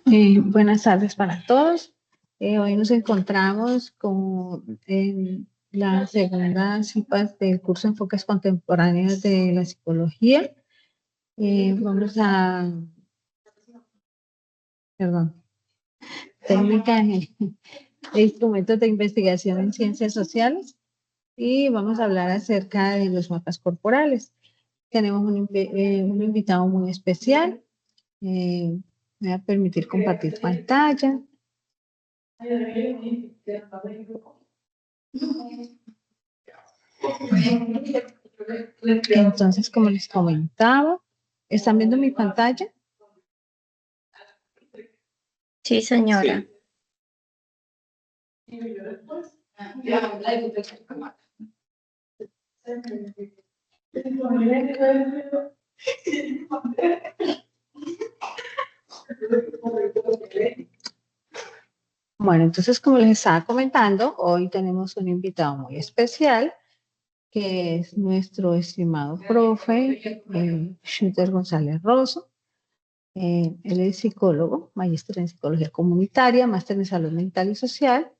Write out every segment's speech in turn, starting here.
Buenas tardes para todos. Hoy nos encontramos en la segunda cita del curso Enfoques Contemporáneos de la Psicología. Técnica de instrumentos de investigación en ciencias sociales, y vamos a hablar acerca de los mapas corporales. Tenemos un invitado muy especial. Me voy a permitir compartir pantalla. Entonces, como les comentaba, ¿están viendo mi pantalla? Sí, señora. Bueno, entonces, como les estaba comentando, hoy tenemos un invitado muy especial, que es nuestro estimado profe Shooter González Rosso. Él es psicólogo, magíster en psicología comunitaria, máster en salud mental y social,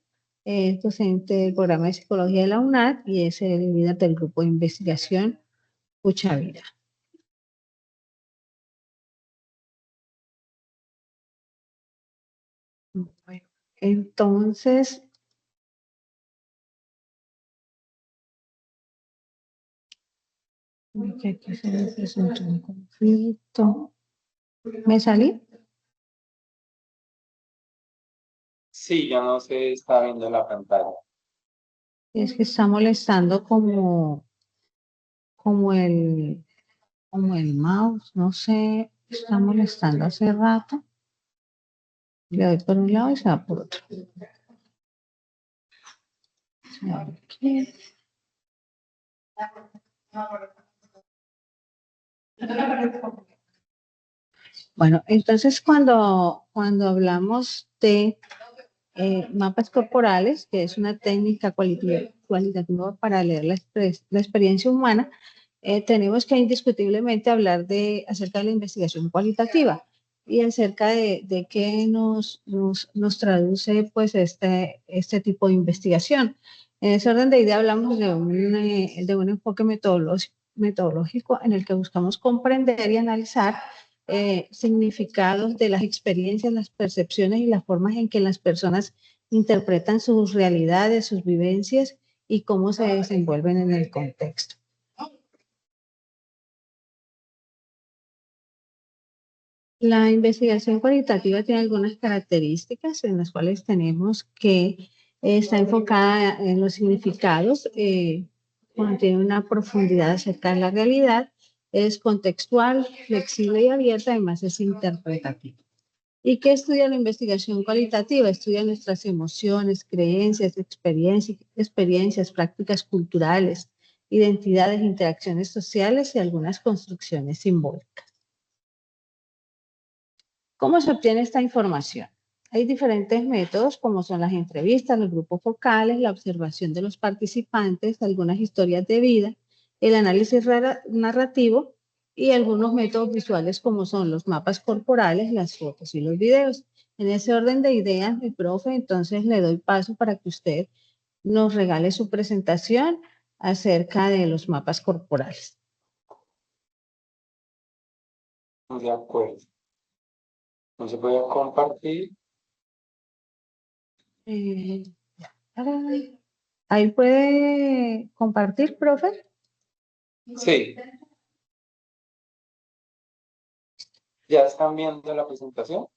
es docente del programa de psicología de la UNAD y es el líder del grupo de investigación Pucha Vida. Bueno, entonces, aquí se me presentó un conflicto. ¿Me salí? Sí, yo no sé, está viendo la pantalla. Es que está molestando como el mouse, no sé, está molestando hace rato. Le doy por un lado y se va por otro. Aquí. Bueno, entonces cuando hablamos de mapas corporales, que es una técnica cualitativa para leer la experiencia humana, tenemos que indiscutiblemente hablar acerca de la investigación cualitativa y acerca de qué nos traduce pues este tipo de investigación. En ese orden de idea hablamos de un enfoque metodológico en el que buscamos comprender y analizar significados de las experiencias, las percepciones y las formas en que las personas interpretan sus realidades, sus vivencias y cómo se desenvuelven en el contexto. La investigación cualitativa tiene algunas características en las cuales tenemos que está enfocada en los significados, contiene una profundidad acerca de la realidad, es contextual, flexible y abierta, además es interpretativa. ¿Y qué estudia la investigación cualitativa? Estudia nuestras emociones, creencias, experiencias, prácticas culturales, identidades, interacciones sociales y algunas construcciones simbólicas. ¿Cómo se obtiene esta información? Hay diferentes métodos, como son las entrevistas, los grupos focales, la observación de los participantes, algunas historias de vida, el análisis narrativo y algunos métodos visuales, como son los mapas corporales, las fotos y los videos. En ese orden de ideas, mi profe, entonces le doy paso para que usted nos regale su presentación acerca de los mapas corporales. De acuerdo. No se puede compartir. Ahí puede compartir, profe. Sí. ¿Ya están viendo la presentación?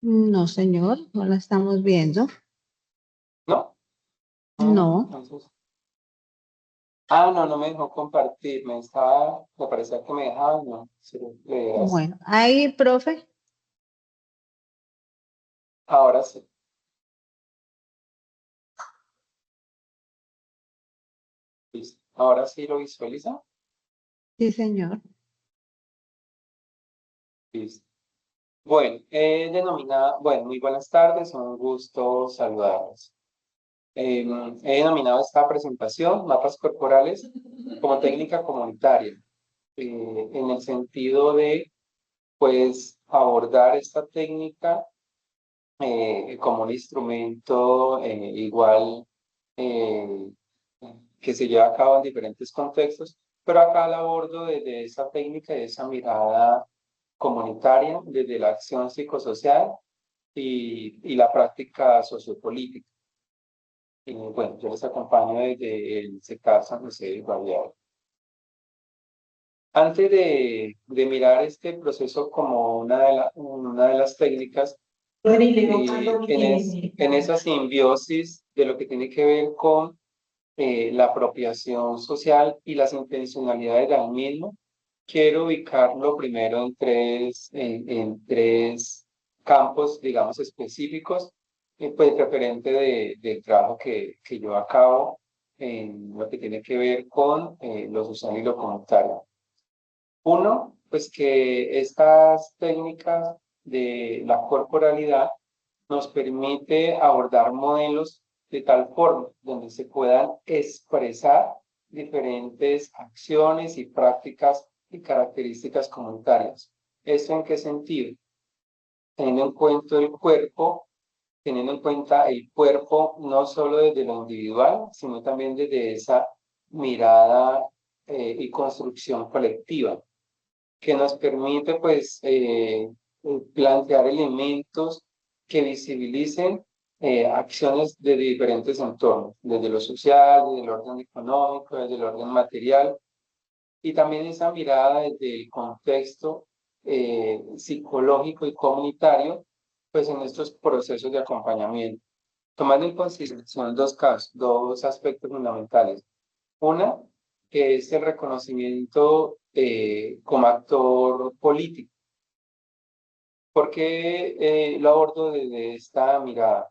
No, señor, no la estamos viendo. ¿No? No. Entonces... no me dejó compartir. Me parecía que me dejaba, no. Sí, Bueno, ahí, profe. Ahora sí. Listo. Ahora sí lo visualiza. Sí, señor. Listo. Bueno, muy buenas tardes, un gusto saludarlos. He denominado esta presentación Mapas Corporales como técnica comunitaria. en el sentido de, pues, abordar esta técnica como un instrumento igual eh, que se lleva a cabo en diferentes contextos, pero acá la abordo desde esa técnica, de esa mirada comunitaria, desde la acción psicosocial y la práctica sociopolítica. Y bueno, yo les acompaño desde el CECAR San José del Guaviare. Antes de mirar este proceso como una de las técnicas, en esa simbiosis de lo que tiene que ver con la apropiación social y las intencionalidades del mismo, quiero ubicarlo primero en tres campos, digamos, específicos, pues referente del trabajo que yo acabo en lo que tiene que ver con lo social y lo comunitario. Uno, pues que estas técnicas de la corporalidad nos permite abordar modelos de tal forma donde se puedan expresar diferentes acciones y prácticas y características comunitarias. ¿Esto en qué sentido? Teniendo en cuenta el cuerpo, teniendo en cuenta el cuerpo no solo desde lo individual, sino también desde esa mirada y construcción colectiva que nos permite pues plantear elementos que visibilicen acciones de diferentes entornos, desde lo social, desde el orden económico, desde el orden material, y también esa mirada desde el contexto psicológico y comunitario, pues en estos procesos de acompañamiento, tomando en consideración dos aspectos fundamentales. Una, que es el reconocimiento como actor político. ¿Por qué lo abordo desde esta mirada?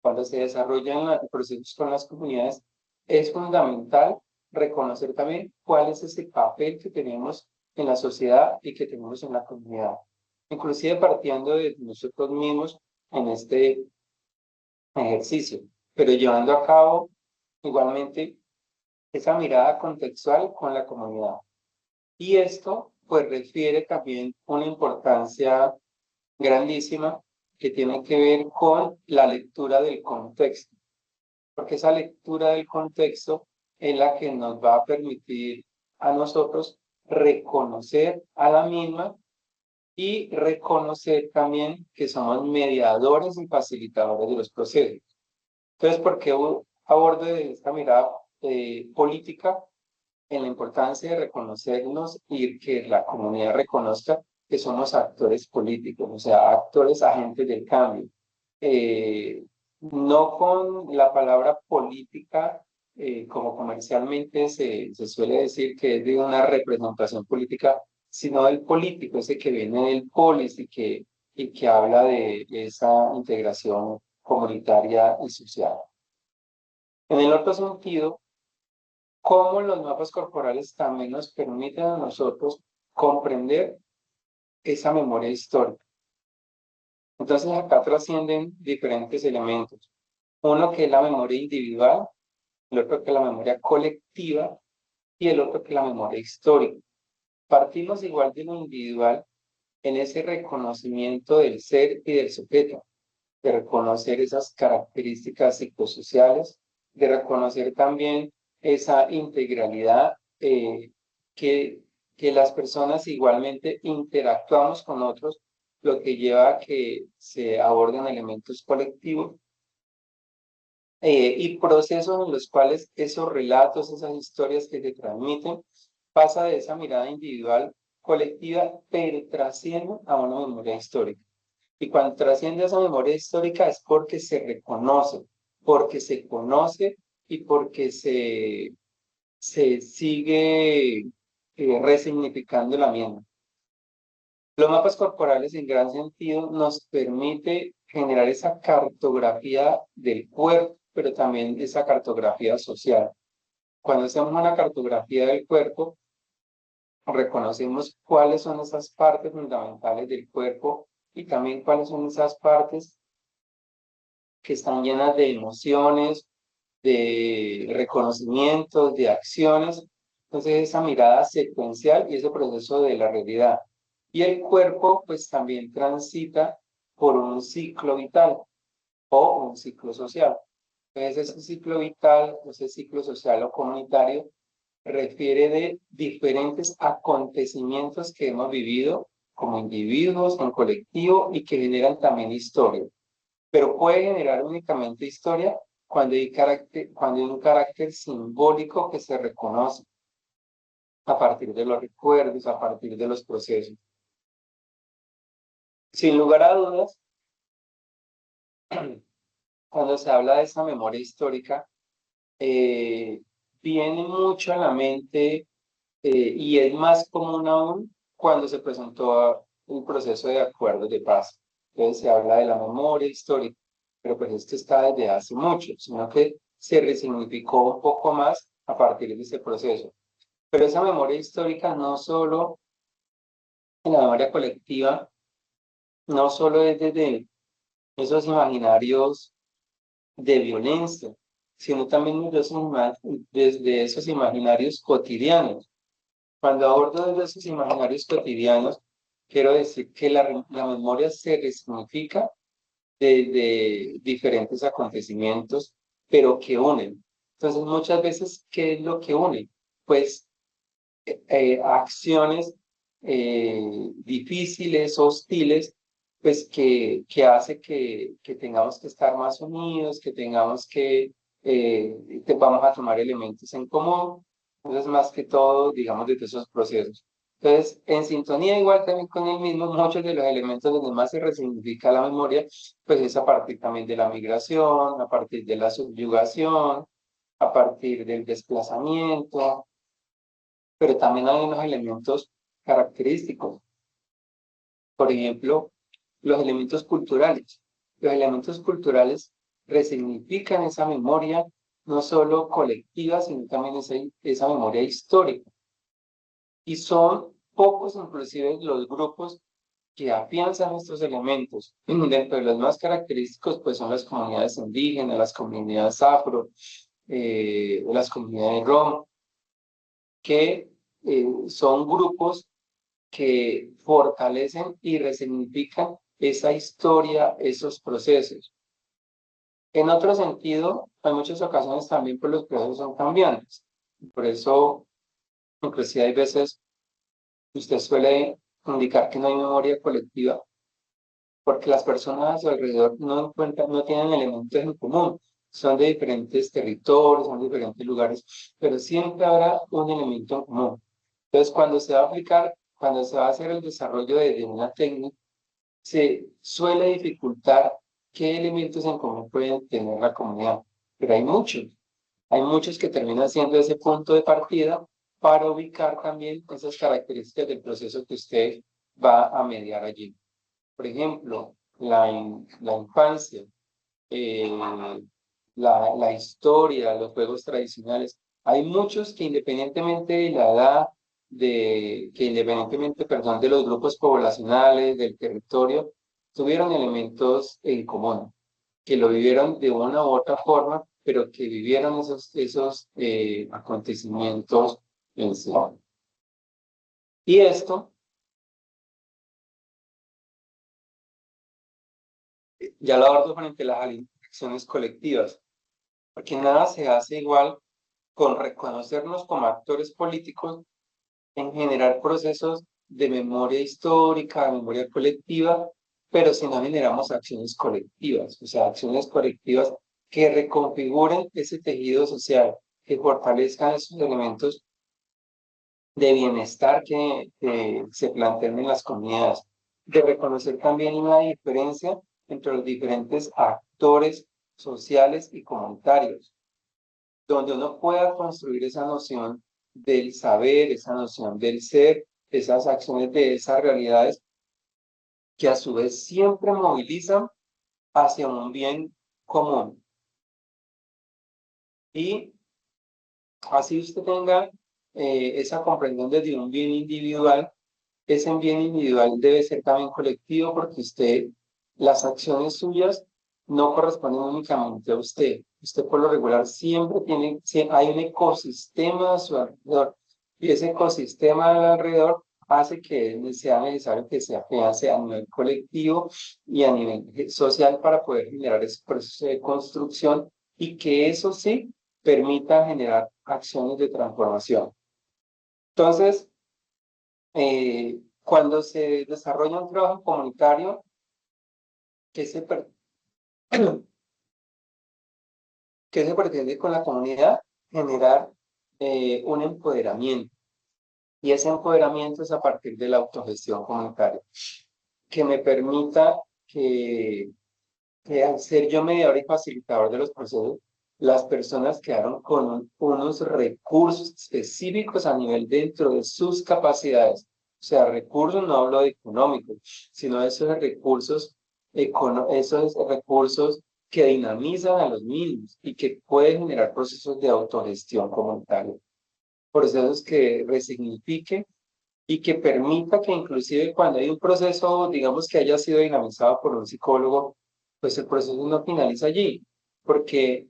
Cuando se desarrollan procesos con las comunidades, es fundamental reconocer también cuál es ese papel que tenemos en la sociedad y que tenemos en la comunidad. Inclusive partiendo de nosotros mismos en este ejercicio, pero llevando a cabo igualmente esa mirada contextual con la comunidad. Y esto pues refiere también una importancia grandísima que tiene que ver con la lectura del contexto, porque esa lectura del contexto es la que nos va a permitir a nosotros reconocer a la misma y reconocer también que somos mediadores y facilitadores de los procesos. Entonces, ¿por qué abordo de esta mirada política en la importancia de reconocernos y que la comunidad reconozca que somos actores políticos, o sea, actores agentes del cambio? No con la palabra política, como comercialmente se suele decir que es de una representación política, sino del político, ese que viene del polis y que habla de esa integración comunitaria y social. En el otro sentido, cómo los mapas corporales también nos permiten a nosotros comprender esa memoria histórica. Entonces acá trascienden diferentes elementos. Uno que es la memoria individual, el otro que es la memoria colectiva y el otro que es la memoria histórica. Partimos igual de lo individual en ese reconocimiento del ser y del sujeto, de reconocer esas características psicosociales, de reconocer también esa integralidad que, que las personas igualmente interactuamos con otros, lo que lleva a que se aborden elementos colectivos y procesos en los cuales esos relatos, esas historias que se transmiten, pasa de esa mirada individual colectiva, pero trasciende a una memoria histórica. Y cuando trasciende esa memoria histórica es porque se reconoce, porque se conoce y porque se sigue resignificando la misma. Los mapas corporales en gran sentido nos permite generar esa cartografía del cuerpo, pero también esa cartografía social. Cuando hacemos una cartografía del cuerpo, reconocemos cuáles son esas partes fundamentales del cuerpo y también cuáles son esas partes que están llenas de emociones, de reconocimientos, de acciones, Entonces, esa mirada secuencial y ese proceso de la realidad. Y el cuerpo, pues también transita por un ciclo vital o un ciclo social. Entonces, ese ciclo vital, ese ciclo social o comunitario, refiere de diferentes acontecimientos que hemos vivido como individuos, en colectivo y que generan también historia. Pero puede generar únicamente historia cuando hay un carácter simbólico que se reconoce a partir de los recuerdos, a partir de los procesos. Sin lugar a dudas, cuando se habla de esa memoria histórica, viene mucho a la mente y es más común aún cuando se presentó un proceso de acuerdos de paz. Entonces se habla de la memoria histórica, pero pues esto está desde hace mucho, sino que se resignificó un poco más a partir de ese proceso. Pero esa memoria histórica no solo en la memoria colectiva, no solo es desde esos imaginarios de violencia, sino también desde esos imaginarios cotidianos. Cuando abordo desde esos imaginarios cotidianos, quiero decir que la memoria se resignifica desde diferentes acontecimientos, pero que unen. Entonces, muchas veces, ¿qué es lo que une? Pues acciones difíciles, hostiles, pues que hace que tengamos que estar más unidos, que tengamos que vamos a tomar elementos en común. Entonces, más que todo, digamos, de esos procesos. Entonces, en sintonía igual también con el mismo, muchos de los elementos donde más se resignifica la memoria, pues es a partir también de la migración, a partir de la subyugación, a partir del desplazamiento, pero también hay unos elementos característicos. Por ejemplo, los elementos culturales. Los elementos culturales resignifican esa memoria, no solo colectiva, sino también esa memoria histórica. Y son pocos, inclusive, los grupos que afianzan estos elementos. Dentro de los más característicos, pues son las comunidades indígenas, las comunidades afro, las comunidades rom, que son grupos que fortalecen y resignifican esa historia, esos procesos. En otro sentido, hay muchas ocasiones también pues los procesos son cambiantes. Por eso, inclusive hay veces usted suele indicar que no hay memoria colectiva porque las personas a su alrededor no encuentran, no tienen elementos en común. Son de diferentes territorios, son de diferentes lugares, pero siempre habrá un elemento en común. Entonces, cuando se va a aplicar, cuando se va a hacer el desarrollo de una técnica, se suele dificultar qué elementos en común pueden tener la comunidad. Pero hay muchos que terminan siendo ese punto de partida para ubicar también esas características del proceso que usted va a mediar allí. Por ejemplo, la infancia, eh, la historia, los juegos tradicionales. Hay muchos que independientemente de la edad, que independientemente, perdón, de los grupos poblacionales, del territorio, tuvieron elementos en común, que lo vivieron de una u otra forma, pero que vivieron esos acontecimientos en sí. Y esto ya lo abordo frente a las acciones colectivas, porque nada se hace igual con reconocernos como actores políticos en generar procesos de memoria histórica, de memoria colectiva, pero si no generamos acciones colectivas, o sea, acciones colectivas que reconfiguren ese tejido social, que fortalezcan esos elementos de bienestar que se plantean en las comunidades, de reconocer también una diferencia entre los diferentes actores sociales y comunitarios, donde uno pueda construir esa noción del saber, esa noción del ser, esas acciones de esas realidades que a su vez siempre movilizan hacia un bien común. Y así usted tenga esa comprensión desde un bien individual, ese bien individual debe ser también colectivo porque usted, las acciones suyas no corresponden únicamente a usted. Usted por lo regular siempre hay un ecosistema a su alrededor y ese ecosistema alrededor hace que sea necesario que se afiance a nivel colectivo y a nivel social para poder generar ese proceso de construcción y que eso sí permita generar acciones de transformación. Entonces, cuando se desarrolla un trabajo comunitario, ¿qué se, qué se pretende con la comunidad? Generar un empoderamiento. Y ese empoderamiento es a partir de la autogestión comunitaria, que me permita que al ser yo mediador y facilitador de los procesos, las personas quedaron con unos recursos específicos a nivel dentro de sus capacidades. O sea, recursos no hablo de económicos, sino de esos recursos, esos recursos que dinamizan a los mismos y que pueden generar procesos de autogestión comunitaria. Procesos que resignifiquen y que permita que inclusive cuando hay un proceso, digamos que haya sido dinamizado por un psicólogo, pues el proceso no finaliza allí, porque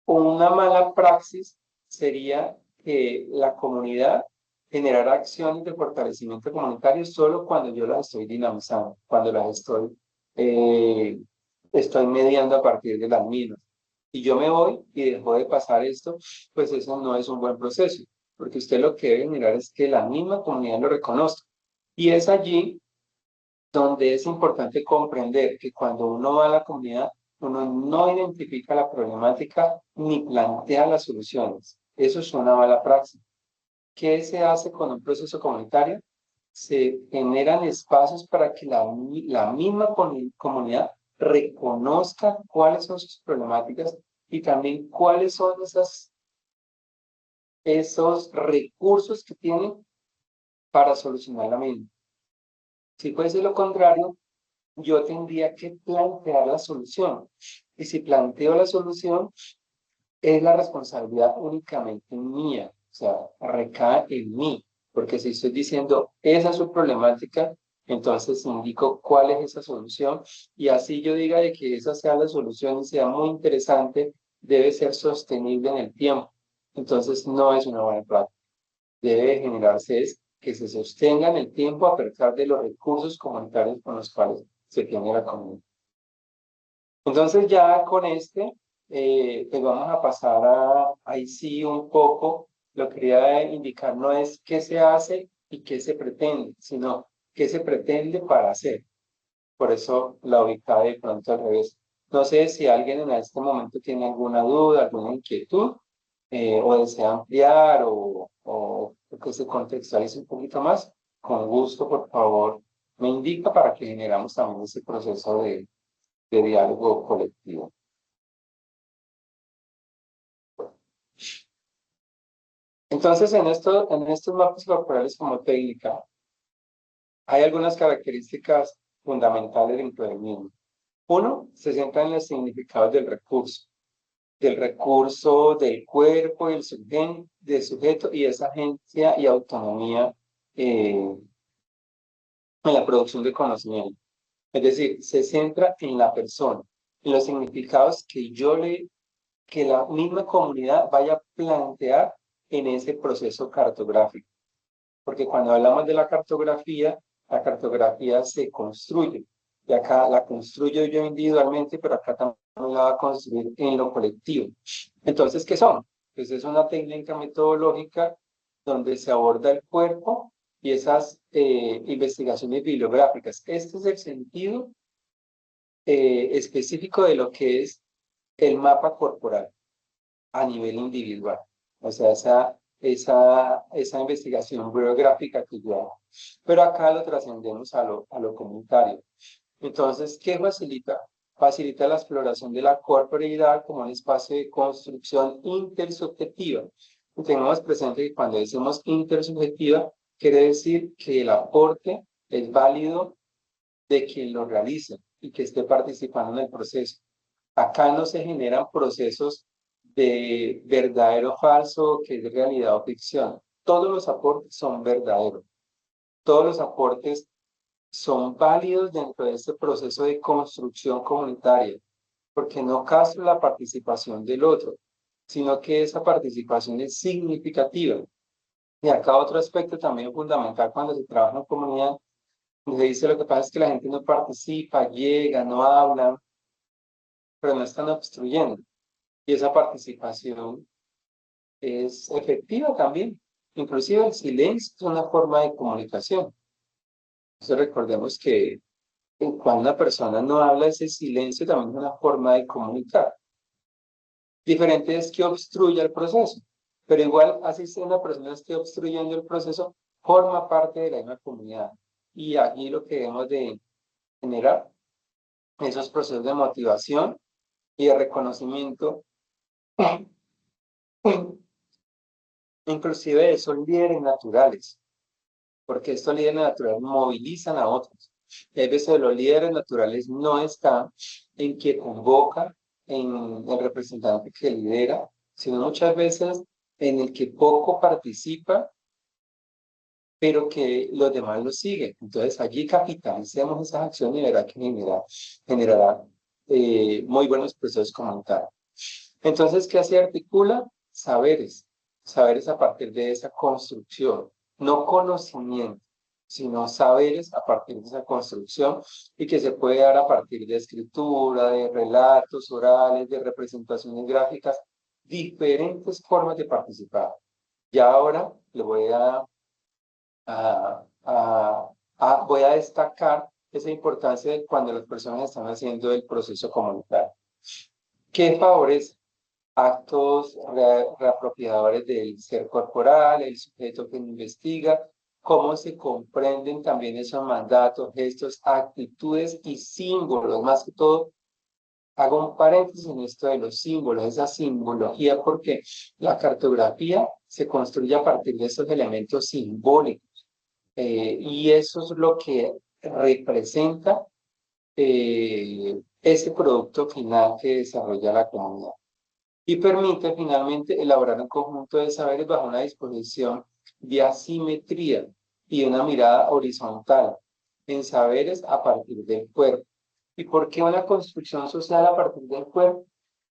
una mala praxis sería que la comunidad generara acciones de fortalecimiento comunitario solo cuando yo las estoy dinamizando, cuando las estoy mediando a partir de las mismas. Y yo me voy y dejo de pasar esto, pues eso no es un buen proceso, porque usted lo que debe generar es que la misma comunidad lo reconozca. Y es allí donde es importante comprender que cuando uno va a la comunidad, uno no identifica la problemática ni plantea las soluciones. Eso es una mala praxis. ¿Qué se hace con un proceso comunitario? Se generan espacios para que la misma comunidad reconozca cuáles son sus problemáticas y también cuáles son esos recursos que tienen para solucionar la misma. Si fuese lo contrario, yo tendría que plantear la solución. Y si planteo la solución, es la responsabilidad únicamente mía, o sea, recae en mí, porque si estoy diciendo esa es su problemática, entonces indico cuál es esa solución y así yo diga de que esa sea la solución y sea muy interesante, debe ser sostenible en el tiempo. Entonces no es una buena práctica. Debe generarse es que se sostenga en el tiempo a pesar de los recursos comunitarios con los cuales se tiene la comunidad. Entonces ya con pues vamos a pasar ahí sí un poco, lo que quería indicar no es qué se hace y qué se pretende, sino qué se pretende para hacer. Por eso la ubicaba de pronto al revés. No sé si alguien en este momento tiene alguna duda, alguna inquietud, o desea ampliar o que se contextualice un poquito más. Con gusto, por favor, me indica para que generamos también ese proceso de diálogo colectivo. Entonces, en estos mapas corporales como técnica, hay algunas características fundamentales dentro del mismo. Uno, se centra en los significados del recurso del cuerpo, del sujeto y esa agencia y autonomía en la producción de conocimiento. Es decir, se centra en la persona, en los significados que la misma comunidad vaya a plantear en ese proceso cartográfico. Porque cuando hablamos de la cartografía se construye. Y acá la construyo yo individualmente, pero acá también la va a construir en lo colectivo. Entonces, ¿qué son? Pues es una técnica metodológica donde se aborda el cuerpo y esas investigaciones bibliográficas. Este es el sentido específico de lo que es el mapa corporal a nivel individual. O sea, esa investigación bibliográfica que yo hago. Pero acá lo trascendemos a lo comunitario. Entonces, ¿qué facilita? Facilita la exploración de la corporeidad como un espacio de construcción intersubjetiva. Y tengamos presente que cuando decimos intersubjetiva, quiere decir que el aporte es válido de quien lo realice y que esté participando en el proceso. Acá no se generan procesos de verdadero o falso, que es realidad o ficción. Todos los aportes son verdaderos. Todos los aportes son válidos dentro de este proceso de construcción comunitaria, porque no caso la participación del otro, sino que esa participación es significativa. Y acá otro aspecto también fundamental cuando se trabaja en comunidad, donde se dice lo que pasa es que la gente no participa, llega, no habla, pero no están obstruyendo. Y esa participación es efectiva también. Inclusive el silencio es una forma de comunicación. Entonces recordemos que cuando una persona no habla, ese silencio también es una forma de comunicar. Diferente es que obstruya el proceso, pero igual así sea una persona esté obstruyendo el proceso, forma parte de la misma comunidad. Y aquí lo que debemos de generar esos procesos de motivación y de reconocimiento, inclusive de esos líderes naturales, porque estos líderes naturales movilizan a otros. Y hay veces los líderes naturales no están en que convoca, en el representante que lidera, sino muchas veces en el que poco participa, pero que los demás lo siguen. Entonces allí capitalicemos esas acciones y verá que generará muy buenos procesos comunitarios. Entonces, ¿qué se articula? Saberes. Saberes a partir de esa construcción, no conocimiento, sino saberes a partir de esa construcción y que se puede dar a partir de escritura, de relatos orales, de representaciones gráficas, diferentes formas de participar. Y ahora le voy a, voy a destacar esa importancia de cuando las personas están haciendo el proceso comunitario. ¿Qué favorece? Actos reapropiadores del ser corporal, el sujeto que investiga, cómo se comprenden también esos mandatos, gestos, actitudes y símbolos. Más que todo, hago un paréntesis en esto de los símbolos, esa simbología, porque la cartografía se construye a partir de esos elementos simbólicos. Y eso es lo que representa ese producto final que desarrolla la comunidad y permite finalmente elaborar un conjunto de saberes bajo una disposición de asimetría y una mirada horizontal en saberes a partir del cuerpo. ¿Y por qué una construcción social a partir del cuerpo?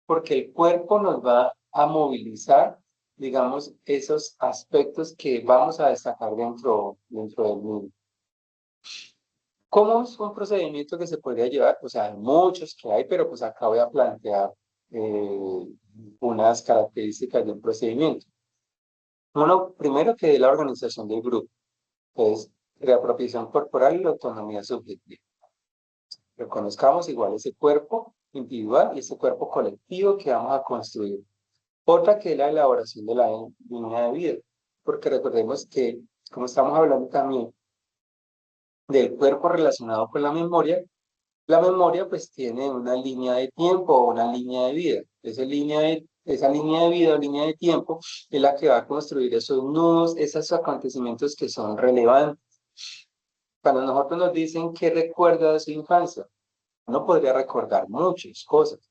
Porque el cuerpo nos va a movilizar, digamos, esos aspectos que vamos a destacar dentro del mundo. ¿Cómo es un procedimiento que se podría llevar? O sea, hay muchos que hay, pero pues acá voy a plantear unas características de un procedimiento. Uno, primero que es la organización del grupo, es reapropiación corporal y la autonomía subjetiva. Reconozcamos igual ese cuerpo individual y ese cuerpo colectivo que vamos a construir. Otra que es la elaboración de la línea de vida, porque recordemos que, como estamos hablando también del cuerpo relacionado con la memoria pues tiene una línea de tiempo o una línea de vida. Esa línea de vida o línea de tiempo es la que va a construir esos nudos, esos acontecimientos que son relevantes. Cuando nosotros nos dicen qué recuerda de su infancia, uno podría recordar muchas cosas,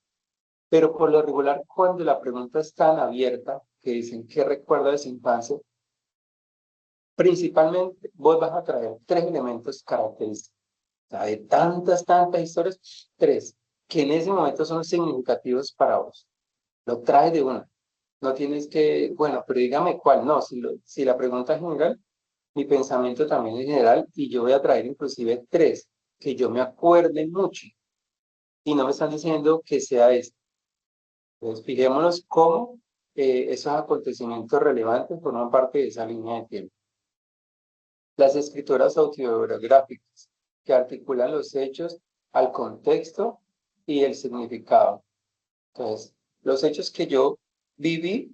pero por lo regular cuando la pregunta es tan abierta, que dicen qué recuerda de su infancia, principalmente vos vas a traer tres elementos característicos. Sea, de tantas historias, tres, que en ese momento son significativos para vos. Lo traes de una. No tienes que, bueno, pero dígame cuál. No, si la pregunta es general, mi pensamiento también es general y yo voy a traer inclusive tres que yo me acuerde mucho. Y no me están diciendo que sea esto. Entonces, fijémonos cómo esos acontecimientos relevantes forman parte de esa línea de tiempo. Las escritoras autobiográficas que articulan los hechos al contexto y el significado. Entonces, los hechos que yo viví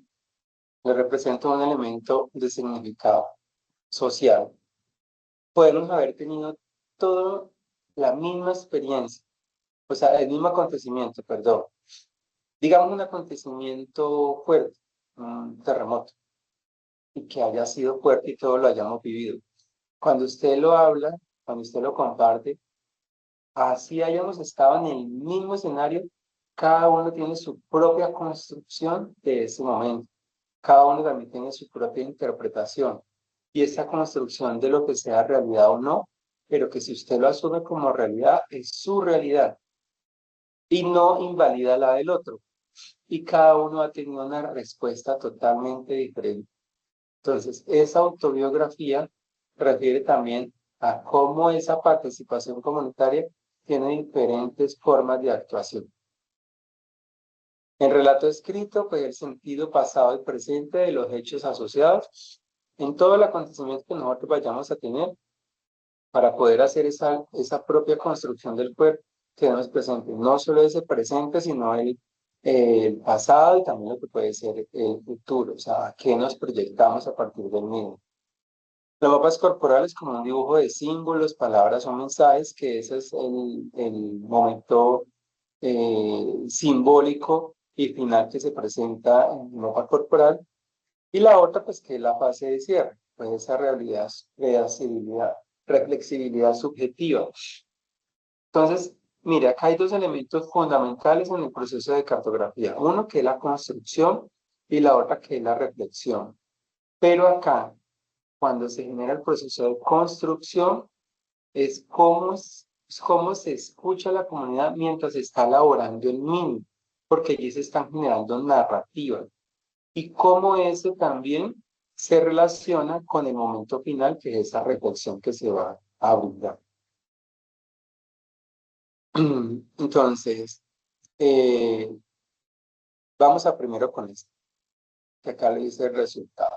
le representan un elemento de significado social. Podemos haber tenido toda la misma experiencia, o sea, el mismo acontecimiento, perdón. Digamos un acontecimiento fuerte, un terremoto, y que haya sido fuerte y todos lo hayamos vivido. Cuando usted lo habla, cuando usted lo comparte, así hayamos estado en el mismo escenario, cada uno tiene su propia construcción de ese momento. Cada uno también tiene su propia interpretación. Y esa construcción de lo que sea realidad o no, pero que si usted lo asume como realidad, es su realidad y no invalida la del otro. Y cada uno ha tenido una respuesta totalmente diferente. Entonces, esa autobiografía refiere también a cómo esa participación comunitaria tiene diferentes formas de actuación. En relato escrito, pues el sentido pasado y presente de los hechos asociados en todo el acontecimiento que nosotros vayamos a tener para poder hacer esa propia construcción del cuerpo, tenemos presente no solo ese presente, sino el pasado y también lo que puede ser el futuro, o sea, qué nos proyectamos a partir del mismo. Los mapas corporales como un dibujo de símbolos, palabras o mensajes, que ese es el momento simbólico y final que se presenta en el mapa corporal. Y la otra, pues, que es la fase de cierre, pues esa realidad, reflexibilidad subjetiva. Entonces, mire, acá hay dos elementos fundamentales en el proceso de cartografía. Uno que es la construcción y la otra que es la reflexión. Pero acá, cuando se genera el proceso de construcción, es cómo se escucha a la comunidad mientras se está elaborando el mismo, porque allí se están generando narrativas. Y cómo eso también se relaciona con el momento final, que es esa reflexión que se va a brindar. Entonces, vamos a primero con esto, que acá le dice el resultado.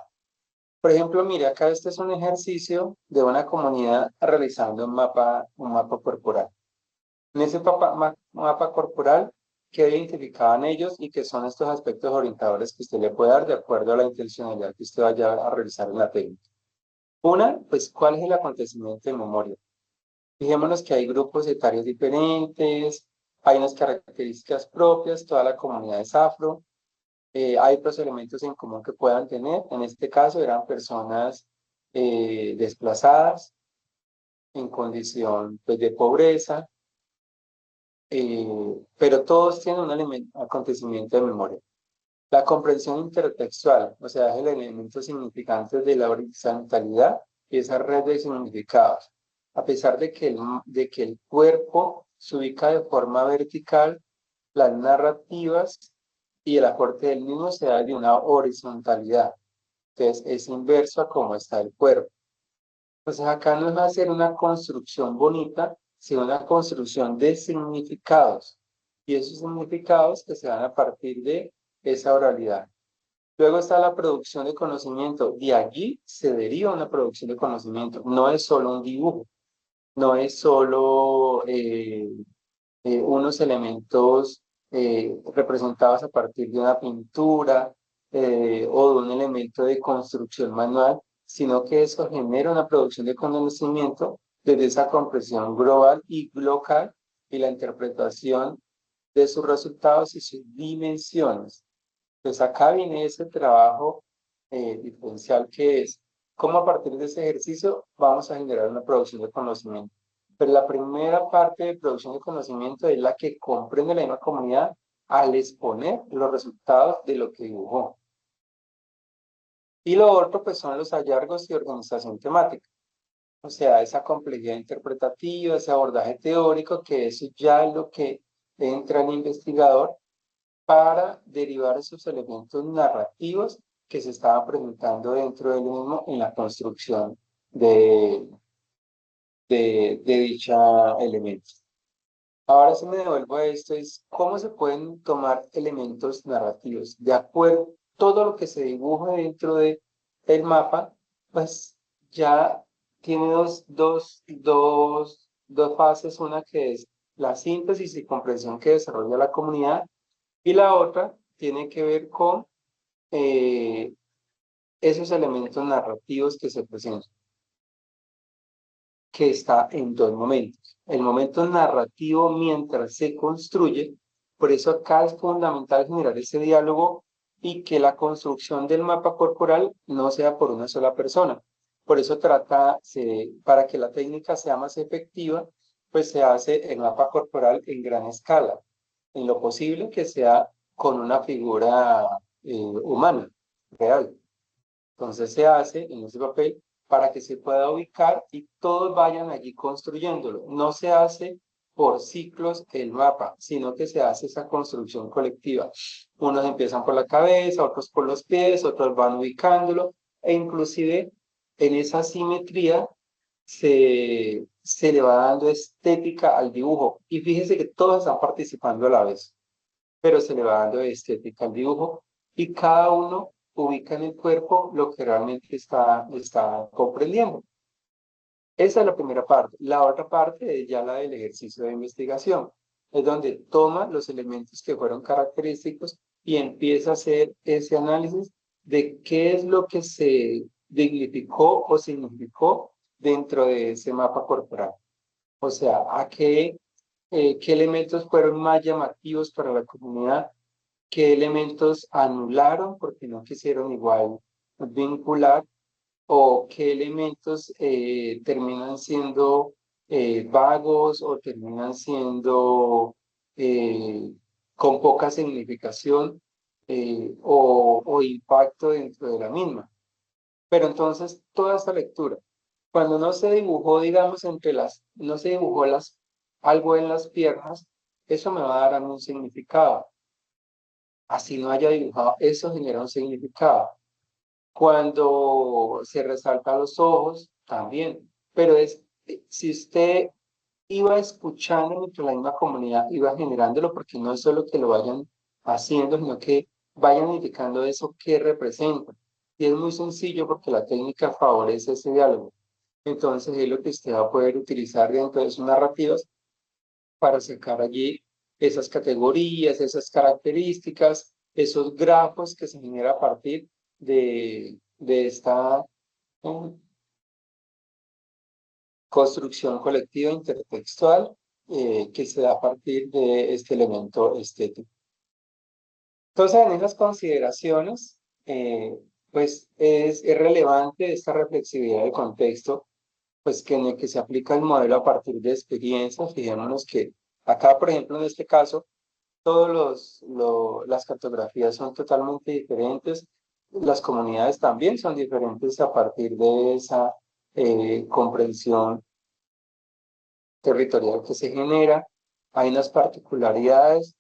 Por ejemplo, mire, acá este es un ejercicio de una comunidad realizando un mapa corporal. En ese mapa corporal queda identificado en ellos y que son estos aspectos orientadores que usted le puede dar de acuerdo a la intencionalidad que usted vaya a realizar en la técnica. Una, pues, ¿cuál es el acontecimiento de memoria? Fijémonos que hay grupos etarios diferentes, hay unas características propias, toda la comunidad es afro, hay otros elementos en común que puedan tener. En este caso eran personas desplazadas, en condición, pues, de pobreza, pero todos tienen un acontecimiento de memoria. La comprensión intertextual, o sea, es el elemento significante de la horizontalidad y esa red de significados. A pesar de que el cuerpo se ubica de forma vertical, las narrativas y el aporte del mismo se da de una horizontalidad. Entonces, es inverso a cómo está el cuerpo. Entonces, acá no es hacer una construcción bonita, sino una construcción de significados. Y esos significados que se dan a partir de esa oralidad. Luego está la producción de conocimiento. De allí se deriva una producción de conocimiento. No es solo un dibujo, no es solo unos elementos representados a partir de una pintura o de un elemento de construcción manual, sino que eso genera una producción de conocimiento desde esa comprensión global y local y la interpretación de sus resultados y sus dimensiones. Pues acá viene ese trabajo diferencial que es cómo a partir de ese ejercicio vamos a generar una producción de conocimiento. Pero la primera parte de producción de conocimiento es la que comprende la misma comunidad al exponer los resultados de lo que dibujó. Y lo otro, pues, son los hallazgos y organización temática. O sea, esa complejidad interpretativa, ese abordaje teórico, que eso ya es lo que entra el investigador para derivar esos elementos narrativos que se estaban presentando dentro del mismo en la construcción de dicha elemento. Ahora si me devuelvo a esto, es cómo se pueden tomar elementos narrativos. De acuerdo, todo lo que se dibuja dentro del mapa, pues ya tiene dos fases, una que es la síntesis y comprensión que desarrolla la comunidad, y la otra tiene que ver con esos elementos narrativos que se presentan, que está en dos momentos. El momento narrativo mientras se construye, por eso acá es fundamental generar ese diálogo y que la construcción del mapa corporal no sea por una sola persona. Por eso para que la técnica sea más efectiva, pues se hace el mapa corporal en gran escala, en lo posible que sea con una figura humana, real. Entonces se hace en ese papel para que se pueda ubicar y todos vayan allí construyéndolo. No se hace por ciclos el mapa, sino que se hace esa construcción colectiva. Unos empiezan por la cabeza, otros por los pies, otros van ubicándolo E inclusive en esa simetría se le va dando estética al dibujo. Y fíjense que todos están participando a la vez, pero se le va dando estética al dibujo y cada uno ubica en el cuerpo lo que realmente está comprendiendo. Esa es la primera parte. La otra parte es ya la del ejercicio de investigación. Es donde toma los elementos que fueron característicos y empieza a hacer ese análisis de qué es lo que se dignificó o significó dentro de ese mapa corporal. O sea, qué elementos fueron más llamativos para la comunidad, qué elementos anularon porque no quisieron igual vincular o qué elementos terminan siendo vagos o terminan siendo eh, con poca significación o impacto dentro de la misma. Pero entonces, toda esta lectura, cuando no se dibujó, digamos, no se dibujó algo en las piernas, eso me va a dar a mí un significado. Así no haya dibujado, eso genera un significado. Cuando se resaltan los ojos, también. Pero si usted iba escuchando entre la misma comunidad, iba generándolo, porque no es solo que lo vayan haciendo, sino que vayan indicando eso que representa. Y es muy sencillo porque la técnica favorece ese diálogo. Entonces es lo que usted va a poder utilizar dentro de sus narrativas para sacar allí esas categorías, esas características, esos grafos que se genera a partir de esta construcción colectiva intertextual que se da a partir de este elemento estético. Entonces, en esas consideraciones, pues es relevante esta reflexividad del contexto, pues que en el que se aplica el modelo a partir de experiencias. Fijémonos que acá, por ejemplo, en este caso, las cartografías son totalmente diferentes, las comunidades también son diferentes a partir de esa comprensión territorial que se genera, hay unas particularidades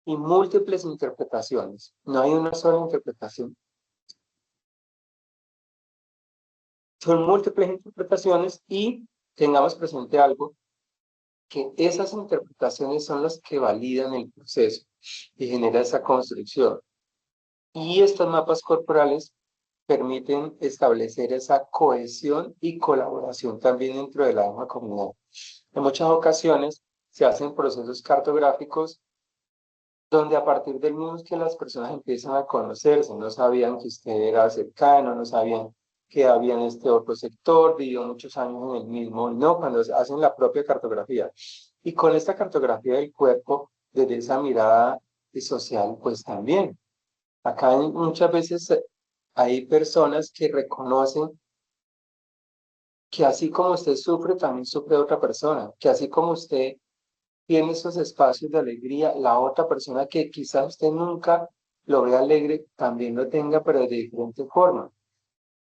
y múltiples interpretaciones, no hay una sola interpretación, son múltiples interpretaciones y tengamos presente algo, que esas interpretaciones son las que validan el proceso y genera esa construcción. Y estos mapas corporales permiten establecer esa cohesión y colaboración también dentro de la misma comunidad. En muchas ocasiones se hacen procesos cartográficos donde a partir del mismo es que las personas empiezan a conocerse, no sabían que usted era cercano, no sabían que había en este otro sector, vivió muchos años en el mismo, no, cuando hacen la propia cartografía. Y con esta cartografía del cuerpo, desde esa mirada social, pues también. Acá muchas veces hay personas que reconocen que así como usted sufre, también sufre otra persona, que así como usted tiene esos espacios de alegría, la otra persona que quizás usted nunca lo vea alegre, también lo tenga, pero de diferente forma.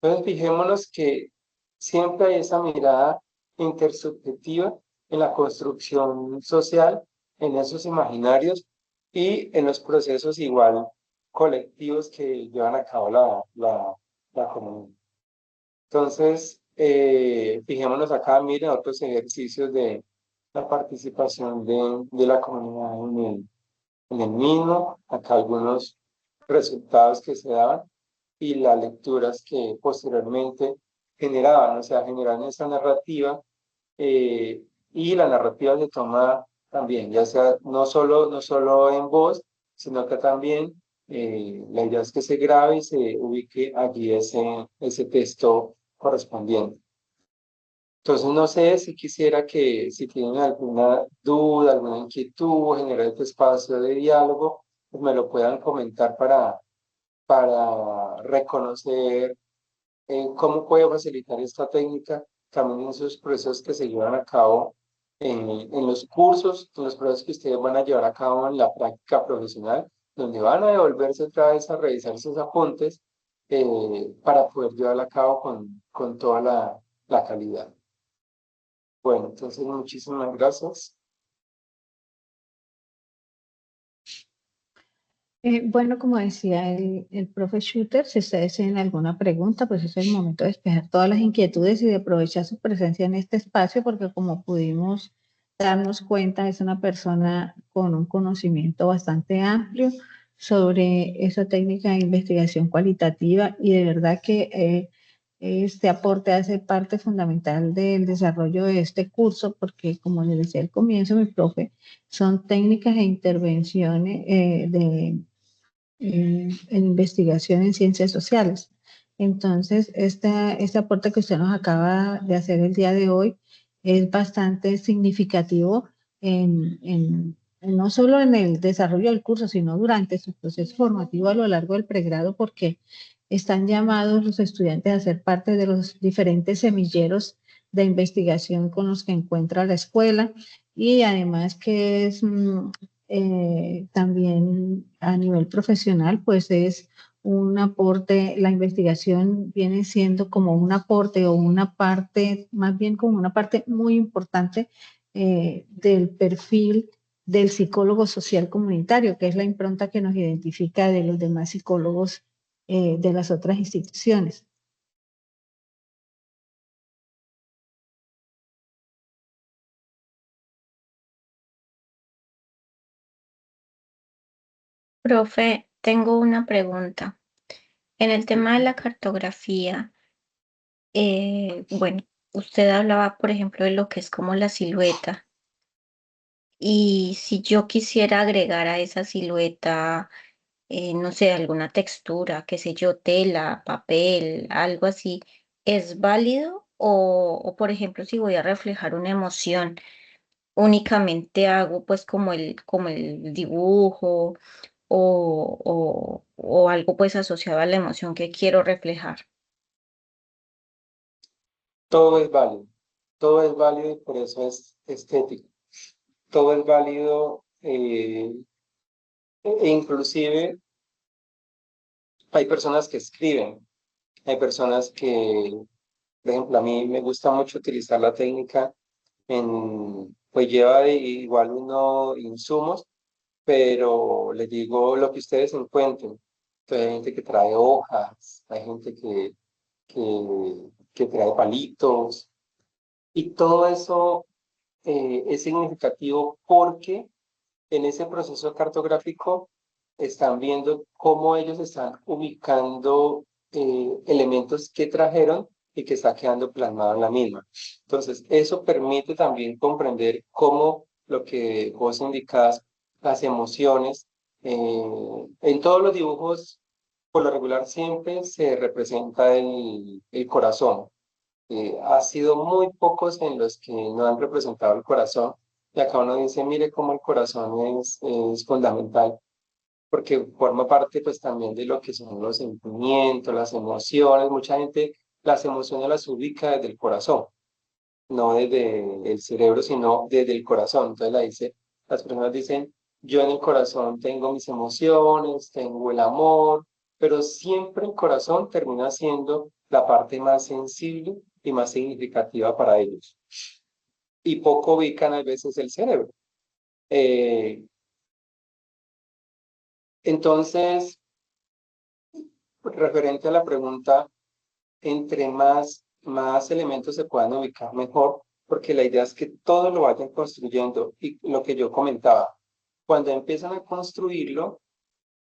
Entonces, fijémonos que siempre hay esa mirada intersubjetiva en la construcción social, en esos imaginarios y en los procesos igual colectivos que llevan a cabo la comunidad. Entonces, fijémonos acá, miren otros ejercicios de la participación de la comunidad en el mismo, acá algunos resultados que se daban y las lecturas que posteriormente generaban, o sea, generan esa narrativa y la narrativa se toma también, ya sea no solo en voz, sino que también la idea es que se grabe y se ubique allí ese texto correspondiente. Entonces, no sé si quisiera si tienen alguna duda, alguna inquietud, generar este espacio de diálogo, pues me lo puedan comentar para reconocer cómo puedo facilitar esta técnica también en esos procesos que se llevan a cabo en los cursos, en los procesos que ustedes van a llevar a cabo en la práctica profesional, donde van a devolverse otra vez a revisar sus apuntes para poder llevarla a cabo con toda la calidad. Bueno, entonces muchísimas gracias. Bueno, como decía el profe Shooter, si ustedes tienen alguna pregunta, pues es el momento de despejar todas las inquietudes y de aprovechar su presencia en este espacio, porque como pudimos darnos cuenta, es una persona con un conocimiento bastante amplio sobre esa técnica de investigación cualitativa y de verdad que este aporte hace parte fundamental del desarrollo de este curso, porque como les decía al comienzo, mi profe, son técnicas e intervenciones en investigación en ciencias sociales. Entonces, este aporte que usted nos acaba de hacer el día de hoy es bastante significativo no solo en el desarrollo del curso, sino durante su proceso formativo a lo largo del pregrado, porque están llamados los estudiantes a ser parte de los diferentes semilleros de investigación con los que encuentra la escuela y además que es también a nivel profesional, pues es un aporte, la investigación viene siendo como un aporte o una parte, más bien como una parte muy importante del perfil del psicólogo social comunitario, que es la impronta que nos identifica de los demás psicólogos de las otras instituciones. Profe, tengo una pregunta. En el tema de la cartografía, bueno, usted hablaba, por ejemplo, de lo que es como la silueta. Y si yo quisiera agregar a esa silueta, no sé, alguna textura, qué sé yo, tela, papel, algo así, ¿es válido? O, por ejemplo, si voy a reflejar una emoción, únicamente hago pues como el dibujo o algo pues asociado a la emoción que quiero reflejar. Todo es válido y por eso es estético. Todo es válido, e inclusive hay personas que escriben, hay personas que, por ejemplo, a mí me gusta mucho utilizar la técnica pues lleva igual uno insumos, pero les digo lo que ustedes encuentren. Entonces, hay gente que trae hojas, hay gente que trae palitos, y todo eso es significativo porque en ese proceso cartográfico están viendo cómo ellos están ubicando elementos que trajeron y que está quedando plasmado en la misma. Entonces, eso permite también comprender cómo lo que vos indicás, las emociones, en todos los dibujos, por lo regular siempre se representa el corazón. Ha sido muy pocos en los que no han representado el corazón. Y acá uno dice, mire cómo el corazón es fundamental, porque forma parte pues también de lo que son los sentimientos, las emociones. Mucha gente las emociones las ubica desde el corazón, no desde el cerebro, sino desde el corazón. Entonces las personas dicen, yo en el corazón tengo mis emociones, tengo el amor, pero siempre el corazón termina siendo la parte más sensible y más significativa para ellos. Y poco ubican a veces el cerebro. Eh, entonces, referente a la pregunta, entre más elementos se puedan ubicar mejor, porque la idea es que todo lo vayan construyendo. Y lo que yo comentaba, cuando empiezan a construirlo,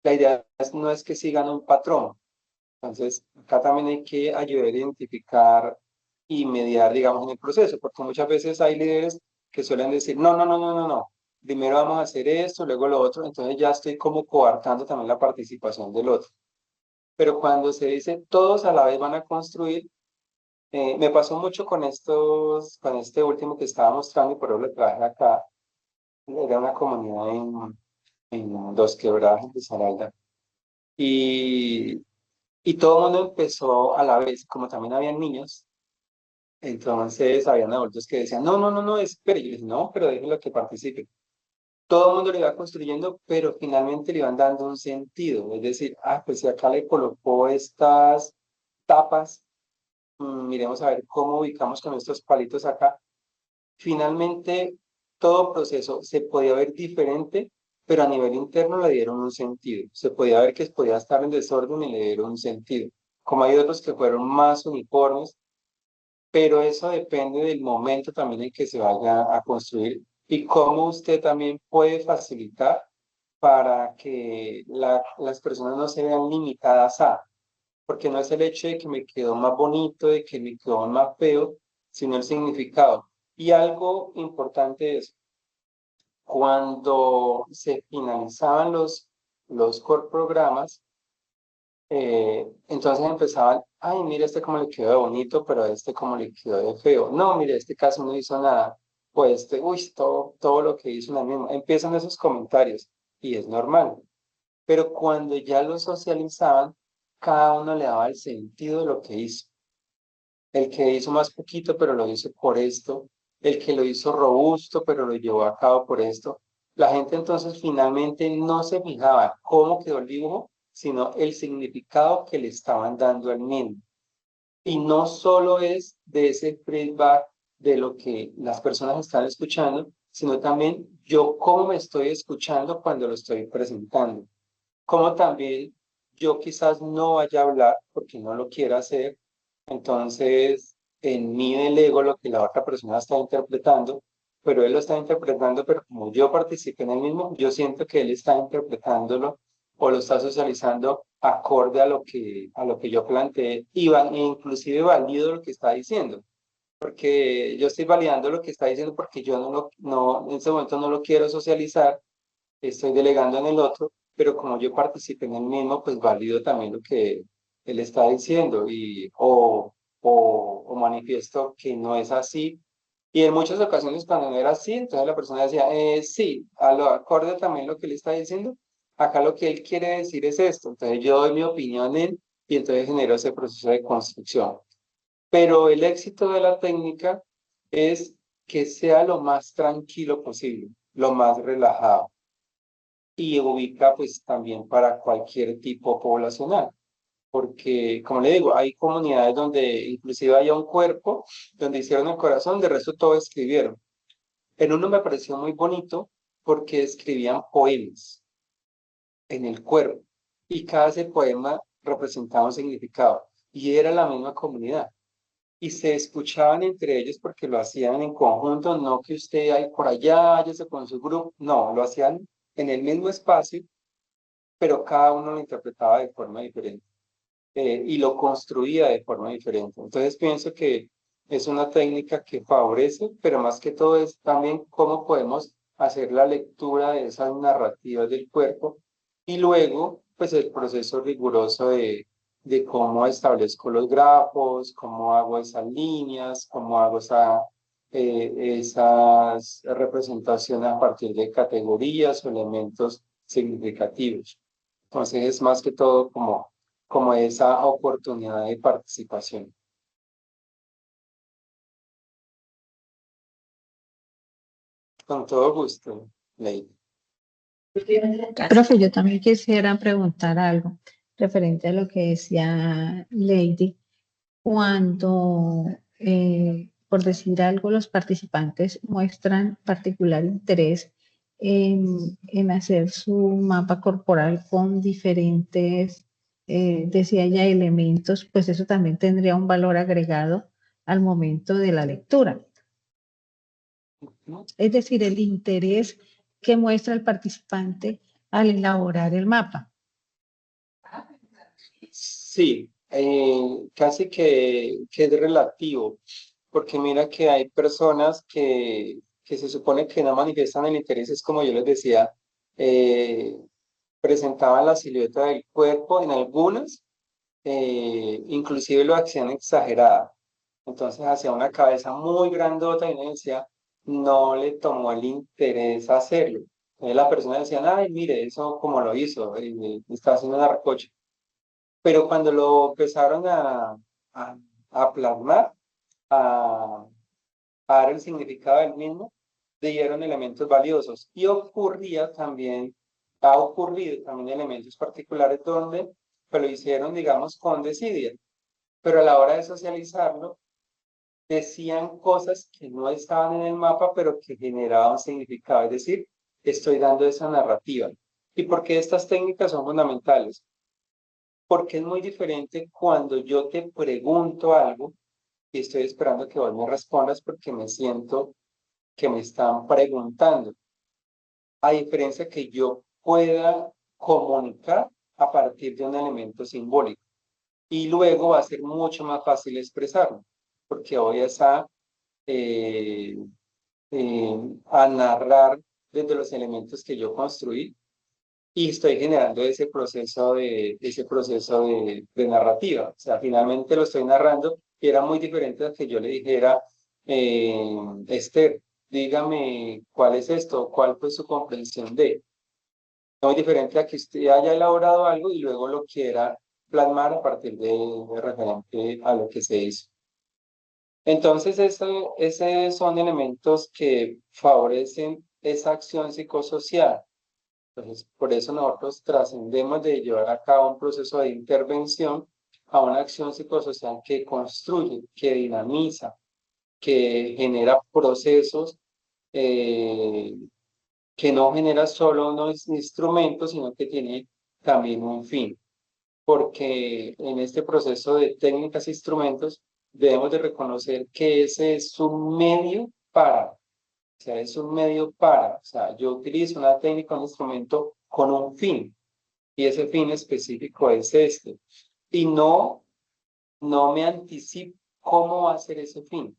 la idea no es que sigan un patrón. Entonces, acá también hay que ayudar a identificar y mediar, digamos, en el proceso, porque muchas veces hay líderes que suelen decir, no, no, no, no, no, no, primero vamos a hacer esto, luego lo otro, entonces ya estoy como coartando también la participación del otro. Pero cuando se dice todos a la vez van a construir, me pasó mucho con este último que estaba mostrando y por eso lo traje acá. Era una comunidad en Dos Quebradas, en Risaralda. Y, y todo el mundo empezó a la vez, como también habían niños, entonces habían adultos que decían, no, no, no, no, espere. Y yo les dije, no, pero déjenlo que participe. Todo el mundo le iba construyendo, pero finalmente le iban dando un sentido. Es decir, pues si acá le colocó estas tapas, miremos a ver cómo ubicamos con estos palitos acá. Finalmente, todo proceso se podía ver diferente, pero a nivel interno le dieron un sentido. Se podía ver que podía estar en desorden y le dieron un sentido. Como hay otros que fueron más uniformes, pero eso depende del momento también en que se vaya a construir y cómo usted también puede facilitar para que las personas no se vean limitadas a, porque no es el hecho de que me quedó más bonito, de que me quedó más feo, sino el significado. Y algo importante es, cuando se finalizaban los core programas, entonces empezaban, ay, mira este cómo le quedó de bonito, pero a este cómo le quedó de feo. No, mire, este caso no hizo nada. Pues este, uy, todo lo que hizo una misma. Empiezan esos comentarios y es normal. Pero cuando ya lo socializaban, cada uno le daba el sentido de lo que hizo. El que hizo más poquito, pero lo hizo por esto. El que lo hizo robusto, pero lo llevó a cabo por esto. La gente entonces finalmente no se fijaba cómo quedó el dibujo, sino el significado que le estaban dando al mismo. Y no solo es de ese feedback de lo que las personas están escuchando, sino también yo cómo me estoy escuchando cuando lo estoy presentando. Como también yo quizás no vaya a hablar porque no lo quiera hacer, entonces en mí del ego lo que la otra persona está interpretando, pero él lo está interpretando, pero como yo participé en el mismo, yo siento que él está interpretándolo o lo está socializando acorde a lo que yo planteé e inclusive valido lo que está diciendo, porque yo estoy validando lo que está diciendo porque yo en ese momento no lo quiero socializar, estoy delegando en el otro, pero como yo participé en el mismo, pues valido también lo que él está diciendo o manifiesto que no es así. Y en muchas ocasiones cuando no era así, entonces la persona decía, sí, a lo acorde también lo que él está diciendo, acá lo que él quiere decir es esto, entonces yo doy mi opinión en él y entonces genero ese proceso de construcción. Pero el éxito de la técnica es que sea lo más tranquilo posible, lo más relajado y ubica pues también para cualquier tipo poblacional, porque como le digo, hay comunidades donde inclusive hay un cuerpo, donde hicieron el corazón, de resto todo escribieron. En uno me pareció muy bonito porque escribían poemas en el cuerpo y cada ese poema representaba un significado y era la misma comunidad. Y se escuchaban entre ellos porque lo hacían en conjunto, no que usted ahí por allá, ya se con su grupo, no, lo hacían en el mismo espacio pero cada uno lo interpretaba de forma diferente y lo construía de forma diferente. Entonces pienso que es una técnica que favorece, pero más que todo es también cómo podemos hacer la lectura de esas narrativas del cuerpo y luego pues el proceso riguroso de cómo establezco los grafos, cómo hago esas líneas, cómo hago esas representaciones a partir de categorías o elementos significativos. Entonces es más que todo como esa oportunidad de participación. Con todo gusto, Lady. Profe, yo también quisiera preguntar algo referente a lo que decía Lady. Cuando, por decir algo, los participantes muestran particular interés en hacer su mapa corporal con diferentes, decía ya, elementos, pues eso también tendría un valor agregado al momento de la lectura. ¿No? Es decir, el interés que muestra el participante al elaborar el mapa. Sí, casi que es relativo, porque mira que hay personas que se supone que no manifiestan el interés, es como yo les decía, eh, presentaban la silueta del cuerpo en algunas, inclusive lo hacían exagerada. Entonces hacía una cabeza muy grandota y uno decía, no le tomó el interés hacerlo. Entonces la persona decía, ay, mire, eso como lo hizo, está haciendo una recocha. Pero cuando lo empezaron a, a plasmar, a, a dar el significado del mismo, dieron elementos valiosos. Y ocurría también, ha ocurrido también elementos particulares donde pues, lo hicieron, digamos, con desidia. Pero a la hora de socializarlo, decían cosas que no estaban en el mapa, pero que generaban significado. Es decir, estoy dando esa narrativa. ¿Y por qué estas técnicas son fundamentales? Porque es muy diferente cuando yo te pregunto algo y estoy esperando que vos me respondas porque me siento que me están preguntando. A diferencia que yo pueda comunicar a partir de un elemento simbólico. Y luego va a ser mucho más fácil expresarlo, porque voy eh, a narrar desde los elementos que yo construí y estoy generando ese proceso de narrativa. O sea, finalmente lo estoy narrando y era muy diferente a que yo le dijera, Esther, dígame cuál es esto, cuál fue su comprensión de. Muy diferente a que usted haya elaborado algo y luego lo quiera plasmar a partir de referente a lo que se hizo. Entonces, esos son elementos que favorecen esa acción psicosocial. Entonces, por eso nosotros trascendemos de llevar a cabo un proceso de intervención a una acción psicosocial que construye, que dinamiza, que genera procesos, eh, que no genera solo unos instrumentos, sino que tiene también un fin. Porque en este proceso de técnicas e instrumentos debemos de reconocer que ese es un medio para, o sea, es un medio para, o sea, yo utilizo una técnica, un instrumento con un fin, y ese fin específico es este. Y no me anticipo cómo va a ser ese fin,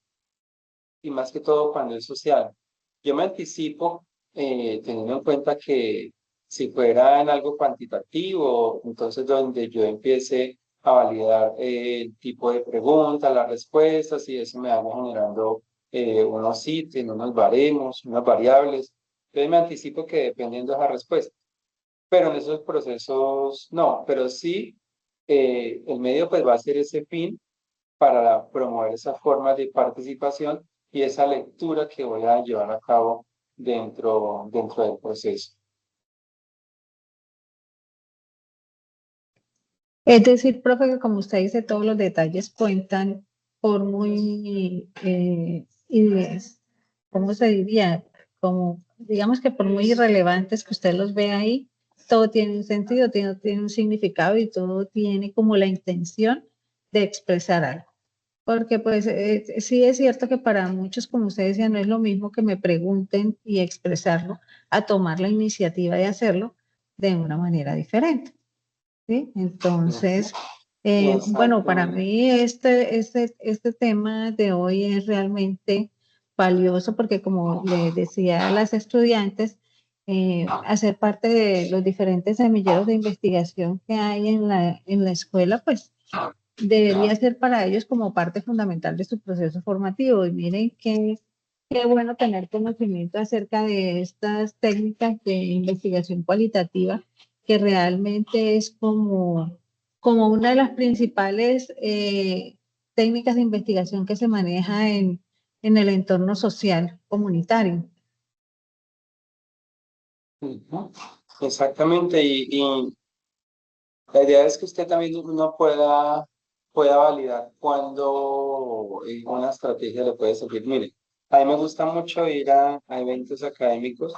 y más que todo cuando es social. Yo me anticipo teniendo en cuenta que si fuera en algo cuantitativo, entonces donde yo empiece a validar el tipo de preguntas, las respuestas, y eso me vaya generando unos ítems, unos baremos, unas variables. Entonces me anticipo que dependiendo de la respuesta. Pero en esos procesos no, pero sí el medio pues va a ser ese fin para promover esa forma de participación y esa lectura que voy a llevar a cabo dentro del proceso. Es decir, profe, que como usted dice, todos los detalles cuentan por muy, ¿cómo se diría? Como, digamos que por muy irrelevantes que usted los vea ahí, todo tiene un sentido, tiene un significado y todo tiene como la intención de expresar algo. Porque pues sí es cierto que para muchos, como usted decía, no es lo mismo que me pregunten y expresarlo, a tomar la iniciativa de hacerlo de una manera diferente. ¿Sí? Entonces, bueno, para Exactamente. mí este tema de hoy es realmente valioso porque como le decía a las estudiantes, hacer parte de los diferentes semilleros de investigación que hay en la escuela, pues debería ser para ellos como parte fundamental de su proceso formativo. Y miren qué bueno tener conocimiento acerca de estas técnicas de investigación cualitativa, que realmente es como una de las principales técnicas de investigación que se maneja en el entorno social comunitario. Ujú. Exactamente, y la idea es que usted también uno pueda validar cuando una estrategia le puede servir. Mire, a mí me gusta mucho ir a eventos académicos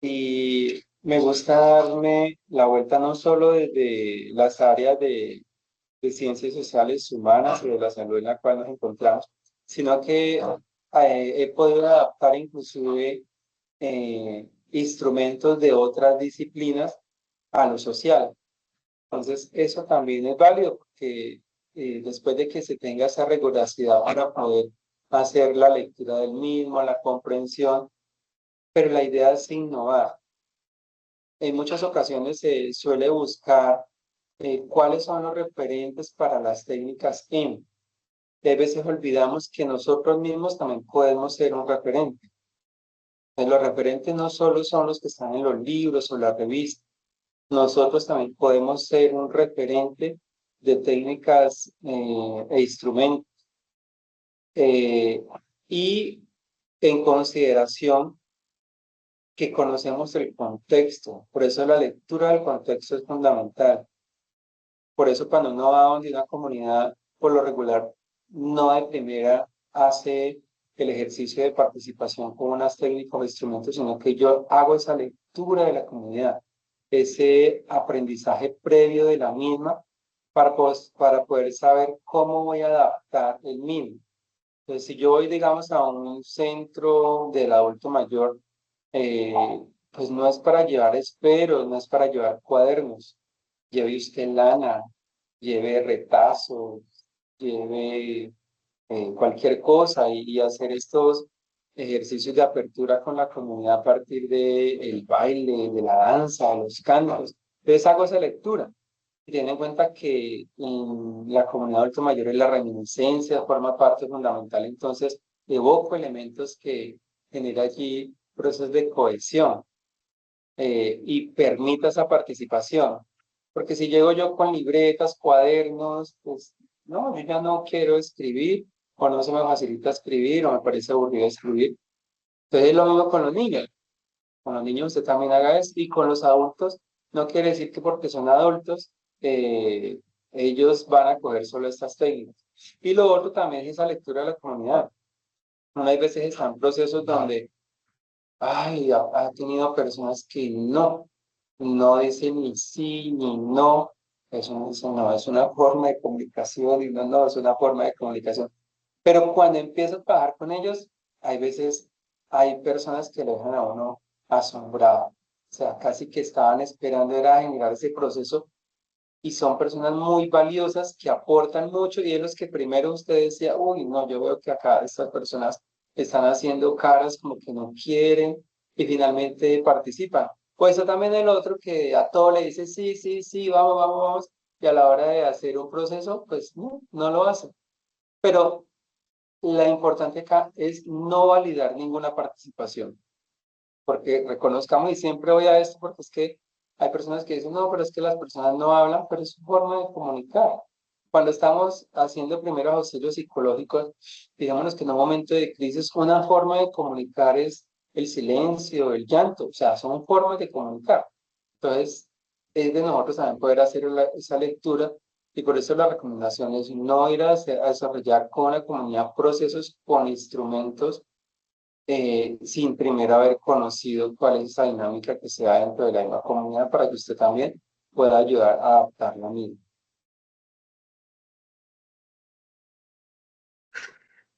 y me gusta darme la vuelta no solo desde las áreas de ciencias sociales humanas y de la salud en la cual nos encontramos, sino que he podido adaptar inclusive instrumentos de otras disciplinas a lo social. Entonces, eso también es válido porque después de que se tenga esa rigurosidad para poder hacer la lectura del mismo, la comprensión, pero la idea es innovar. En muchas ocasiones se suele buscar cuáles son los referentes para las técnicas M. Y a veces olvidamos que nosotros mismos también podemos ser un referente. Los referentes no solo son los que están en los libros o las revistas, nosotros también podemos ser un referente de técnicas e instrumentos. Y en consideración que conocemos el contexto, por eso la lectura del contexto es fundamental. Por eso cuando uno va a donde una comunidad, por lo regular, no de primera hace el ejercicio de participación con unas técnicas o instrumentos, sino que yo hago esa lectura de la comunidad, ese aprendizaje previo de la misma para poder saber cómo voy a adaptar el mismo. Entonces, si yo voy, digamos, a un centro del adulto mayor, eh, pues no es para llevar esferos, no es para llevar cuadernos. Lleve usted lana, lleve retazos, lleve cualquier cosa y hacer estos ejercicios de apertura con la comunidad a partir del baile, de la danza, de los cantos. Entonces hago esa lectura. Y ten en cuenta que en la comunidad adulto mayor la reminiscencia forma parte fundamental, entonces evoco elementos que genera allí procesos de cohesión y permita esa participación. Porque si llego yo con libretas, cuadernos, pues no, yo ya no quiero escribir, o no se me facilita escribir, o me parece aburrido escribir. Entonces es lo mismo con los niños. Con los niños usted también haga eso, y con los adultos, no quiere decir que porque son adultos, eh, ellos van a coger solo estas técnicas. Y lo otro también es esa lectura de la comunidad. Uno hay veces están procesos donde, ay, ha tenido personas que no dicen ni sí ni no. Eso no es una forma de comunicación, y no, es una forma de comunicación. Pero cuando empiezo a trabajar con ellos, hay veces, hay personas que lo dejan a uno asombrado. O sea, casi que estaban esperando era generar ese proceso, y son personas muy valiosas que aportan mucho, y es los que primero usted decía, uy, no, yo veo que acá estas personas están haciendo caras como que no quieren y finalmente participan. Pues eso también el otro que a todo le dice, sí, sí, sí, vamos, vamos, vamos, y a la hora de hacer un proceso, pues no lo hace. Pero la importante acá es no validar ninguna participación, porque reconozcamos, y siempre voy a esto, porque es que hay personas que dicen, no, pero es que las personas no hablan, pero es su forma de comunicar. Cuando estamos haciendo primeros auxilios psicológicos, digámonos que en un momento de crisis, una forma de comunicar es el silencio, el llanto, o sea, son formas de comunicar. Entonces, es de nosotros también poder hacer esa lectura, y por eso la recomendación es no ir a desarrollar con la comunidad procesos con instrumentos sin primero haber conocido cuál es esa dinámica que se da dentro de la misma comunidad, para que usted también pueda ayudar a adaptarla misma.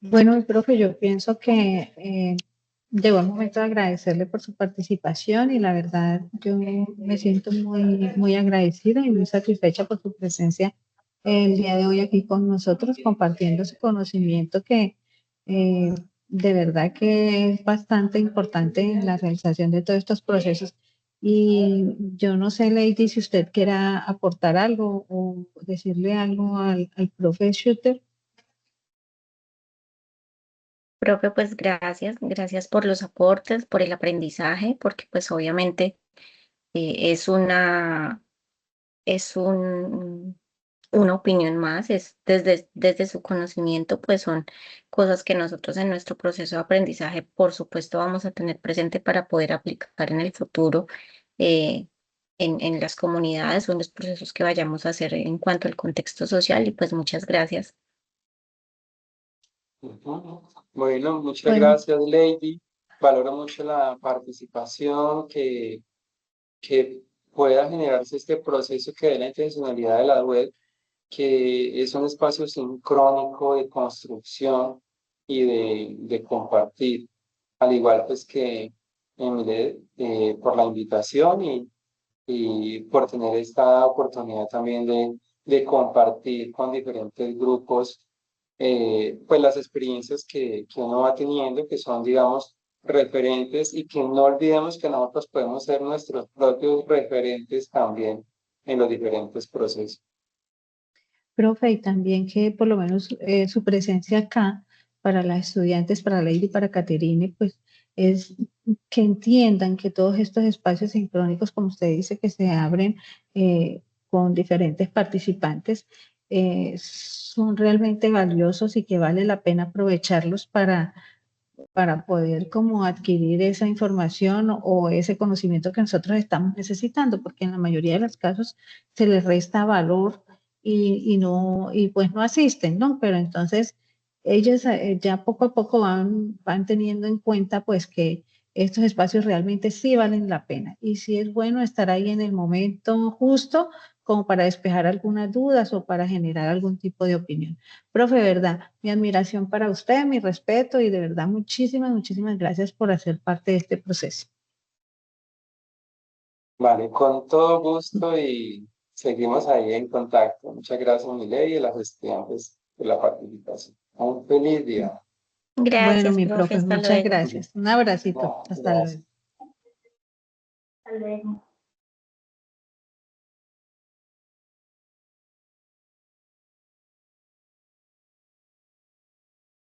Bueno, profe, yo pienso que llegó el momento de agradecerle por su participación, y la verdad yo me siento muy agradecida y muy satisfecha por su presencia el día de hoy aquí con nosotros, compartiendo su conocimiento que de verdad que es bastante importante en la realización de todos estos procesos. Y yo no sé, Lady, si usted quiera aportar algo o decirle algo al profe Schutter. Profe, pues gracias por los aportes, por el aprendizaje, porque pues obviamente es es una opinión más, es desde su conocimiento, pues son cosas que nosotros en nuestro proceso de aprendizaje, por supuesto, vamos a tener presente para poder aplicar en el futuro eh, en las comunidades o en los procesos que vayamos a hacer en cuanto al contexto social. Y pues muchas gracias. Ujú. Bueno, muchas Bueno, gracias, Lady. Valoro mucho la participación, que pueda generarse este proceso que dé la intencionalidad de la web, que es un espacio sincrónico de construcción y de compartir. Al igual pues que Emile, por la invitación, y por tener esta oportunidad también de compartir con diferentes grupos pues las experiencias que uno va teniendo, que son, digamos, referentes, y que no olvidemos que nosotros podemos ser nuestros propios referentes también en los diferentes procesos. profe, y también que por lo menos su presencia acá para las estudiantes, para Lady y para Caterine, pues es que entiendan que todos estos espacios sincrónicos, como usted dice, que se abren con diferentes participantes, son realmente valiosos y que vale la pena aprovecharlos para poder como adquirir esa información o ese conocimiento que nosotros estamos necesitando, porque en la mayoría de los casos se les resta valor y no, y pues no asisten, ¿no? Pero entonces ellos ya poco a poco van teniendo en cuenta pues que estos espacios realmente sí valen la pena y sí es bueno estar ahí en el momento justo como para despejar algunas dudas o para generar algún tipo de opinión. Profe, de verdad, mi admiración para usted, mi respeto y de verdad muchísimas gracias por hacer parte de este proceso. Vale, con todo gusto y seguimos ahí en contacto. Muchas gracias, Miley, y a las estudiantes por la participación. Un feliz día. Bueno, Gracias, mi profe, profe, hasta muchas luego. gracias. Un abracito. No, Hasta luego. gracias. Hasta luego.